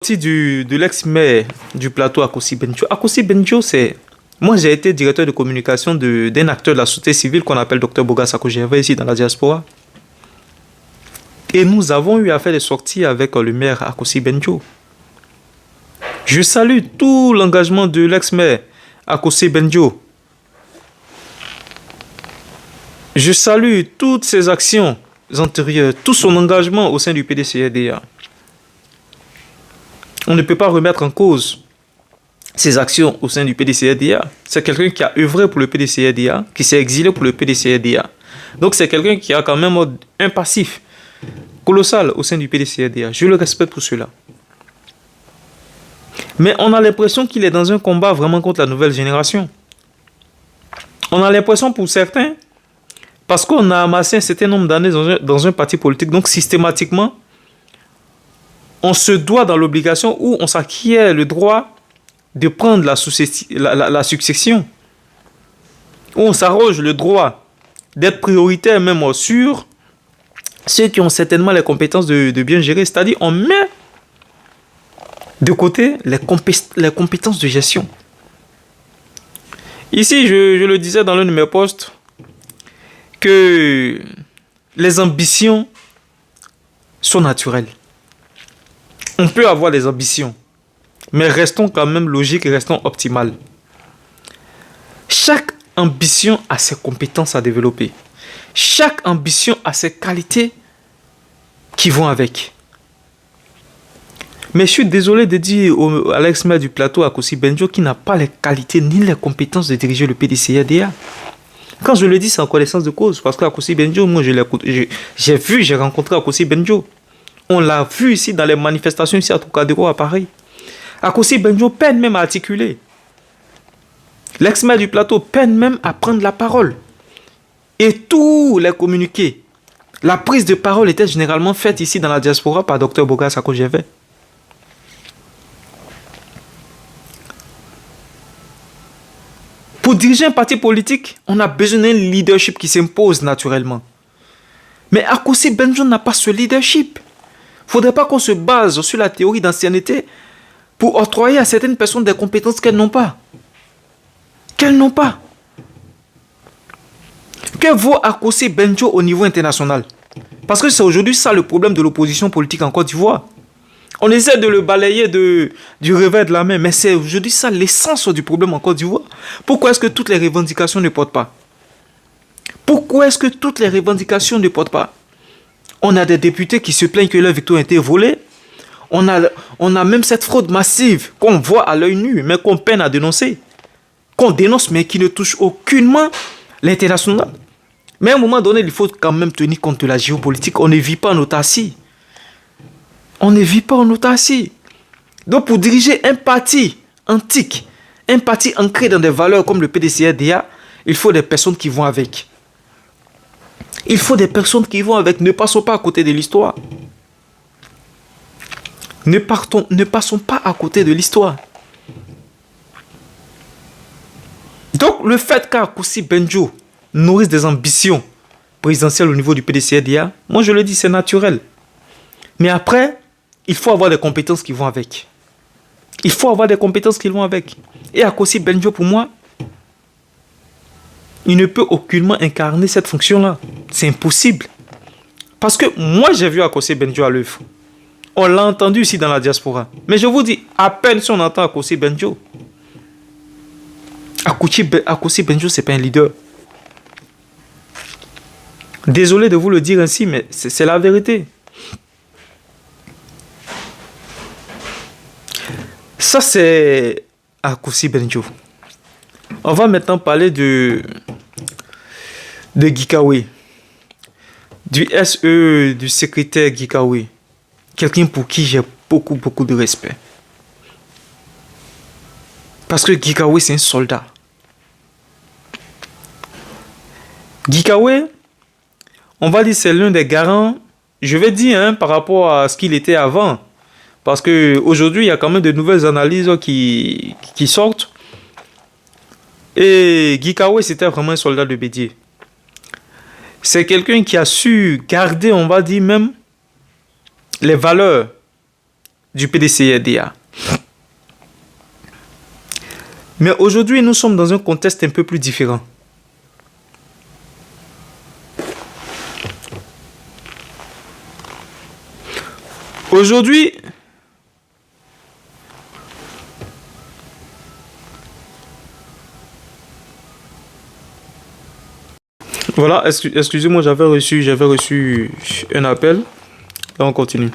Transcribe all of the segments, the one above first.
De l'ex-maire du plateau Akossi Benjo. Akossi Benjo, c'est... Moi, j'ai été directeur de communication d'un acteur de la société civile qu'on appelle Dr Boga Sako Gervais ici dans la diaspora. Et nous avons eu à faire des sorties avec le maire Akossi Benjo. Je salue tout l'engagement de l'ex-maire Akossi Benjo. Je salue toutes ses actions antérieures, tout son engagement au sein du PDCRDA. On ne peut pas remettre en cause ses actions au sein du PDCRDA. C'est quelqu'un qui a œuvré pour le PDCRDA, qui s'est exilé pour le PDCRDA. Donc c'est quelqu'un qui a quand même un passif colossal au sein du PDCRDA. Je le respecte pour cela. Mais on a l'impression qu'il est dans un combat vraiment contre la nouvelle génération. On a l'impression pour certains, parce qu'on a amassé un certain nombre d'années dans un parti politique, donc systématiquement, on se doit dans l'obligation ou on s'acquiert le droit de prendre la succession. Ou on s'arroge le droit d'être prioritaire même sur ceux qui ont certainement les compétences de bien gérer. C'est-à-dire on met de côté les compétences de gestion. Ici, je le disais dans l'un de mes posts, que les ambitions sont naturelles. On peut avoir des ambitions, mais restons quand même logiques et restons optimales. Chaque ambition a ses compétences à développer. Chaque ambition a ses qualités qui vont avec. Mais je suis désolé de dire à l'ex-maire du plateau, Akossi Benjo, qui n'a pas les qualités ni les compétences de diriger le PDCRDA. Quand je le dis, c'est en connaissance de cause. Parce qu'Akossi Benjo, moi, j'ai rencontré Akossi Benjo. On l'a vu ici dans les manifestations ici à Trocadéro, à Paris. Akossi Benjo peine même à articuler. L'ex-maire du plateau peine même à prendre la parole. Et tous les communiqués, la prise de parole était généralement faite ici dans la diaspora par Dr Boga Sako Gervais. Pour diriger un parti politique, on a besoin d'un leadership qui s'impose naturellement. Mais Akossi Benjo n'a pas ce leadership. Il ne faudrait pas qu'on se base sur la théorie d'ancienneté pour octroyer à certaines personnes des compétences qu'elles n'ont pas. Qu'elles n'ont pas. Que vaut Akossi Benjo au niveau international? Parce que c'est aujourd'hui ça le problème de l'opposition politique en Côte d'Ivoire. On essaie de le balayer du revers de la main, mais c'est aujourd'hui ça l'essence du problème en Côte d'Ivoire. Pourquoi est-ce que toutes les revendications ne portent pas? Pourquoi est-ce que toutes les revendications ne portent pas? On a des députés qui se plaignent que leur victoire a été volée. On a même cette fraude massive qu'on voit à l'œil nu, mais qu'on peine à dénoncer. Qu'on dénonce, mais qui ne touche aucunement l'international. Mais à un moment donné, il faut quand même tenir compte de la géopolitique. On ne vit pas en autarcie. On ne vit pas en autarcie. Donc pour diriger un parti antique, un parti ancré dans des valeurs comme le PDCRDA, il faut des personnes qui vont avec. Il faut des personnes qui vont avec. Ne passons pas à côté de l'histoire. Ne passons pas à côté de l'histoire. Donc, le fait qu'Akossi Benjo nourrisse des ambitions présidentielles au niveau du PDCRDA, moi je le dis, c'est naturel. Mais après, il faut avoir des compétences qui vont avec. Il faut avoir des compétences qui vont avec. Et Akossi Benjo, pour moi, il ne peut aucunement incarner cette fonction-là. C'est impossible. Parce que moi, j'ai vu Akossi Benjo à l'œuvre. On l'a entendu ici dans la diaspora. Mais je vous dis, à peine si on entend Akossi Benjo. Akossi Benjo, ce n'est pas un leader. Désolé de vous le dire ainsi, mais c'est la vérité. Ça, c'est Akossi Benjo. On va maintenant parler de Gikawe, du SE, du secrétaire Gikawe, quelqu'un pour qui j'ai beaucoup de respect. Parce que Gikawe, c'est un soldat. Gikawe, on va dire c'est l'un des garants, je vais dire, par rapport à ce qu'il était avant. Parce qu'aujourd'hui, il y a quand même de nouvelles analyses qui sortent. Et Gikawe, c'était vraiment un soldat de Bédié. C'est quelqu'un qui a su garder, on va dire même, les valeurs du PDCRDA. Mais aujourd'hui, nous sommes dans un contexte un peu plus différent. Aujourd'hui, voilà, excusez-moi, j'avais reçu un appel. Là, on continue.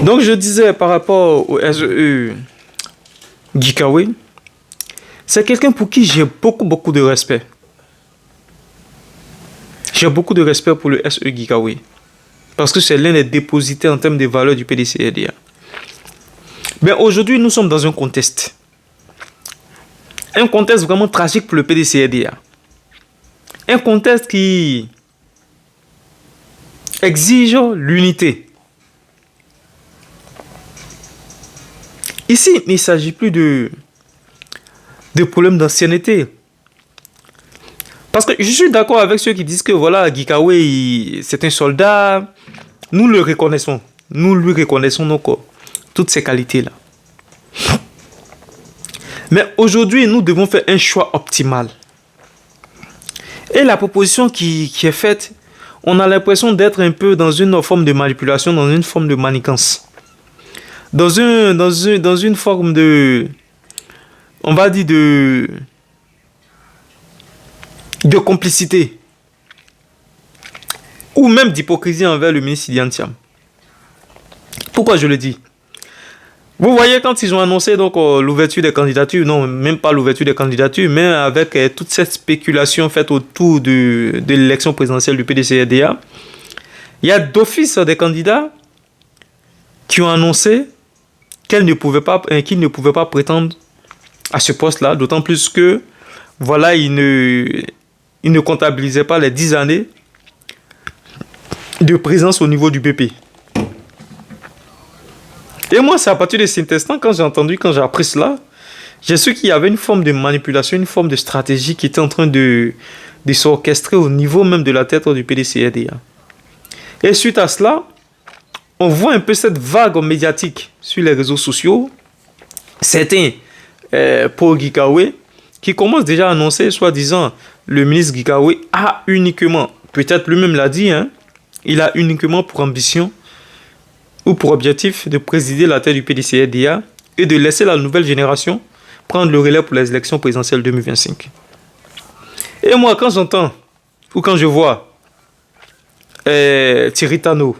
Donc, je disais par rapport au SEE Gikawe, c'est quelqu'un pour qui j'ai beaucoup de respect. J'ai beaucoup de respect pour le SE Gikawe. Parce que c'est l'un des dépositaires en termes de valeurs du PDCRDA. Mais aujourd'hui, nous sommes dans un contexte. Un contexte vraiment tragique pour le PDCRDA. Un contexte qui exige l'unité. Ici, il ne s'agit plus de problèmes d'ancienneté. Parce que je suis d'accord avec ceux qui disent que voilà, Gikawe, c'est un soldat. Nous le reconnaissons. Nous lui reconnaissons toutes ces qualités-là. Mais aujourd'hui, nous devons faire un choix optimal. Et la proposition qui est faite, on a l'impression d'être un peu dans une forme de manipulation, dans une forme de manigance. Dans une forme de... On va dire de complicité. Ou même d'hypocrisie envers le ministre Idian Thiam. Pourquoi je le dis? Vous voyez, quand ils ont annoncé donc l'ouverture des candidatures, non, même pas l'ouverture des candidatures, mais avec toute cette spéculation faite autour de l'élection présidentielle du PDCRDA, il y a d'office des candidats qui ont annoncé qu'ils ne pouvaient pas prétendre à ce poste-là, d'autant plus que voilà, ils ne comptabilisaient pas les 10 années de présence au niveau du BP. Et moi, c'est à partir de cet instant, quand j'ai appris cela, j'ai su qu'il y avait une forme de manipulation, une forme de stratégie qui était en train de s'orchestrer au niveau même de la tête du PDCRDA. Et suite à cela, on voit un peu cette vague médiatique sur les réseaux sociaux. Certains, pour Gikawe, qui commencent déjà à annoncer, soi-disant, le ministre Gikawe a uniquement, peut-être lui-même l'a dit, il a uniquement pour ambition ou pour objectif de présider la tête du PDCRDA et de laisser la nouvelle génération prendre le relais pour les élections présidentielles 2025. Et moi, quand j'entends ou quand je vois Thierry Tano,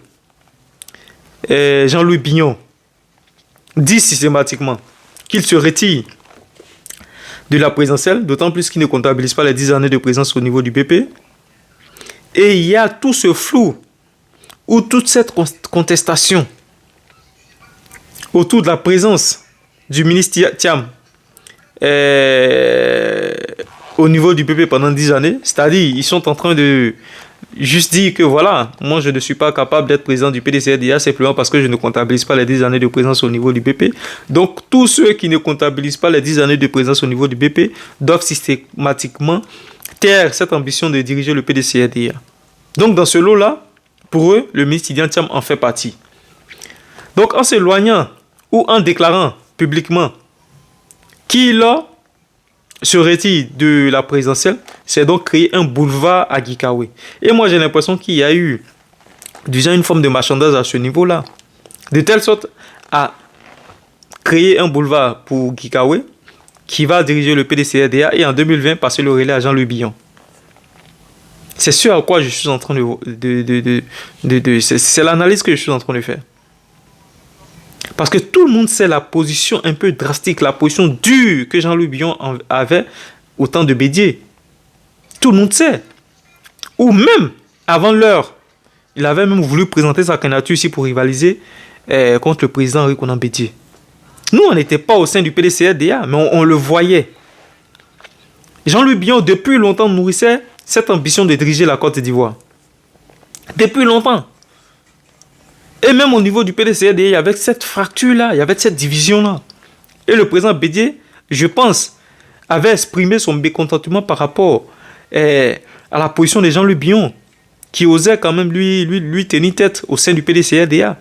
Jean-Louis Bignon dire systématiquement qu'il se retire de la présidentielle, d'autant plus qu'il ne comptabilise pas les 10 années de présence au niveau du BP, et il y a tout ce flou ou toute cette contestation autour de la présence du ministre Thiam au niveau du PP pendant 10 années, c'est-à-dire ils sont en train de juste dire que voilà, moi je ne suis pas capable d'être président du PDCRDA simplement parce que je ne comptabilise pas les 10 années de présence au niveau du BP. Donc tous ceux qui ne comptabilisent pas les 10 années de présence au niveau du BP doivent systématiquement taire cette ambition de diriger le PDCRDA. Donc dans ce lot-là, pour eux, le ministre Idian Thiam en fait partie. Donc en s'éloignant ou en déclarant publiquement qu'il se retire de la présidentielle, c'est donc créer un boulevard à Gikawe. Et moi j'ai l'impression qu'il y a eu déjà une forme de marchandage à ce niveau-là. De telle sorte à créer un boulevard pour Gikawe qui va diriger le PDCRDA et en 2020 passer le relais à Jean-Louis Bignon. C'est ce à quoi je suis en train c'est l'analyse que je suis en train de faire. Parce que tout le monde sait la position un peu drastique, la position dure que Jean-Louis Bignon avait au temps de Bédié. Tout le monde sait. Ou même, avant l'heure, il avait même voulu présenter sa candidature ici pour rivaliser contre le président Henri Konan Bédié. Nous, on n'était pas au sein du PDCRDA, mais on le voyait. Jean-Louis Bignon, depuis longtemps, nourrissait cette ambition de diriger la Côte d'Ivoire. Depuis longtemps. Et même au niveau du PDCRDA, il y avait cette fracture-là, il y avait cette division-là. Et le président Bédié, je pense, avait exprimé son mécontentement par rapport à la position de Jean-Louis Bignon, qui osait quand même lui tenir tête au sein du PDCRDA.